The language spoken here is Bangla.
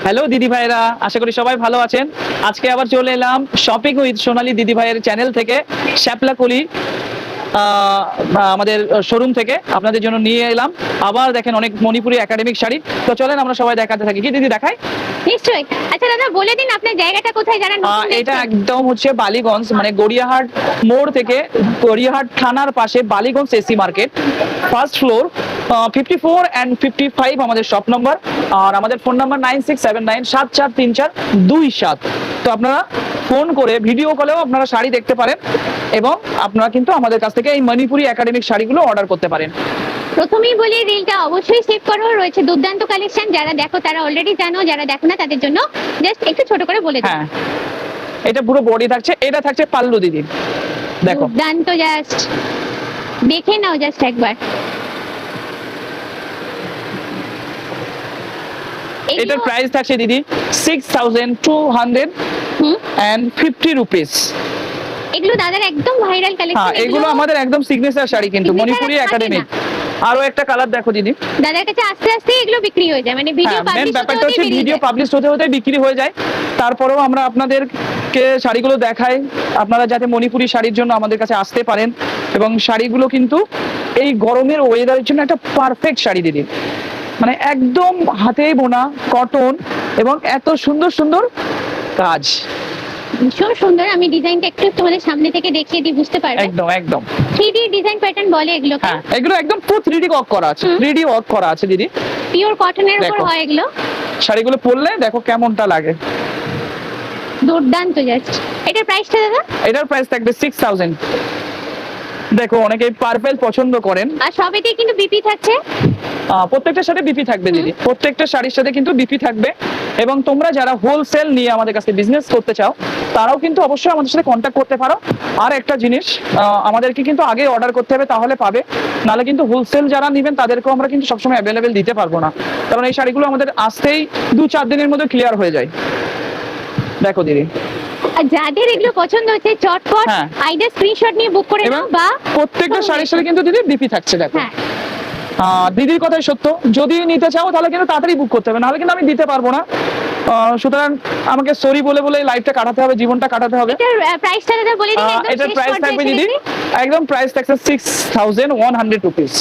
হ্যালো দিদি ভাইরা, আশা করি সবাই ভালো আছেন। আজকে আবার চলে এলাম শপিং উইথ সোনালী দিদি ভাইয়ের চ্যানেল থেকে, শ্যাপলাকলি আমাদের শোরুম থেকে আপনাদের জন্য নিয়ে এলাম। আবার দেখেন অনেক মণিপুরি একাডেমিক শাড়ি। তো চলেন আমরা সবাই দেখাতে থাকি। কি দিদি দেখাই? নিশ্চয়ই। আচ্ছা দাদা, বলে দিন আপনার জায়গাটা কোথায়, যারা নতুন এটা দেখছেন। একদম হচ্ছে বালিগঞ্জ, মানে গড়িয়াহাট মোড় থেকে গড়িয়াহাট থানার পাশে Ballygunge AC market, first floor, 54 and 55 আমাদের শপ নম্বর। আর আমাদের ফোন নাম্বার 9679743427। তো আপনারা ফোন করে ভিডিও কলেও আপনারা শাড়ি দেখতে পারেন এবং আপনারা কিন্তু আমাদের কাছ থেকে এই মণিপুরি একাডেমিক শাড়িগুলো অর্ডার করতে পারেন। প্রথমেই বলি, রিলটা অবশ্যই সেভ করো, রয়েছে দুর্দান্ত কালেকশন। যারা দেখো তারা অলরেডি জানো, যারা দেখো না তাদের জন্য জাস্ট একটু ছোট করে বলে দিই। হ্যাঁ, এটা পুরো বডি থাকছে, এটা থাকছে পাল্লু দিদি। দেখো দুর্দান্ত, জাস্ট দেখে নাও জাস্ট একবার। এটার প্রাইস থাকছে দিদি 6250 রুপিস। এগুলো দাদার একদম ভাইরাল কালেকশন। হ্যাঁ, এগুলো আমাদের একদম সিগনেচার শাড়ি, কিন্তু মণিপুরি একাডেমি। আরো একটা কালার দেখো দিদি। দাদার কাছে আস্তে আস্তে এগুলো বিক্রি হয়ে যায়, মানে ভিডিও পাবলিশ ব্যাপারটা হচ্ছে ভিডিও পাবলিশ হতে হতে বিক্রি হয়ে যায়। তারপরেও আমরা আপনাদেরকে শাড়িগুলো দেখাই, আপনারা যাতে মণিপুরি শাড়ির জন্য আমাদের কাছে আসতে পারেন। এবং শাড়িগুলো কিন্তু এই গরমের ওয়েদারের জন্য একটা পারফেক্ট শাড়ি দিদি, মানে একদম হাতেই বোনা কটন এবং এত সুন্দর সুন্দর কাজ। ভীষণ সুন্দর। আমি ডিজাইনটা একটু তোমাদের সামনে থেকে দেখিয়ে দিই, বুঝতে পারবে। একদম একদম 3D ডিজাইন প্যাটার্ন বলে এগুলো। হ্যাঁ, এগুলো একদম পুরো 3D ওয়ার্ক করা আছে, 3D ওয়ার্ক করা আছে দিদি। পিওর কটনের উপর দেখো। হয় এগুলো। শাড়িগুলো পরলে দেখো কেমনটা লাগে, দুর্দান্ত জাস্ট। এটার প্রাইসটা দাদা? এটার প্রাইস থাকবে 6000। দেখো অনেকে পার্পল পছন্দ করেন, আর সবেতেই কিন্তু বিপি থাকছে। প্রত্যেকটা সাথে বিপি থাকবে দিদি, প্রত্যেকটা শাড়ির সাথে কিন্তু বিপি থাকবে। এবং তোমরা যারা হোলসেল নিয়ে আমাদের কাছে বিজনেস করতে চাও, তারাও কিন্তু অবশ্যই আমাদের সাথে কন্ট্যাক্ট করতে পারো। আর একটা জিনিস, আমাদেরকে কিন্তু আগে অর্ডার করতে হবে, তাহলে পাবে। নাহলে কিন্তু হোলসেল যারা নেবেন তাদেরকেও আমরা কিন্তু সবসময় অ্যাভেলেবেল দিতে পারবো না, কারণ এই শাড়িগুলো আমাদের আসতেই 2-4 দিনের মধ্যে ক্লিয়ার হয়ে যায়। দেখো দিদি, আর যাদের এগুলো পছন্দ হচ্ছে চটপট হ্যাঁ। আইডিয়া স্ক্রিনশট নিয়ে বুক করে নাও। বা প্রত্যেকটা শাড়ির সাথে কিন্তু দিদি বিপি থাকছে। দেখো হ্যাঁ, দিদির কথাই সত্য, যদি নিতে চাও তাহলে কিন্তু তাড়াতাড়ি বুক করতে হবে, নাহলে কিন্তু আমি দিতে পারবো না। সুতরাং আমাকে সরি বলে বলে লাইফটা কাটাতে হবে, জীবনটা কাটাতে হবে। এটার প্রাইসটা দাদা বলে দিন একদম। এটার শেষ প্রাইস পর্যায়ে থাকবে এসে দিদি, গেছি। একদম প্রাইস থাকছে 6100 রুপিস।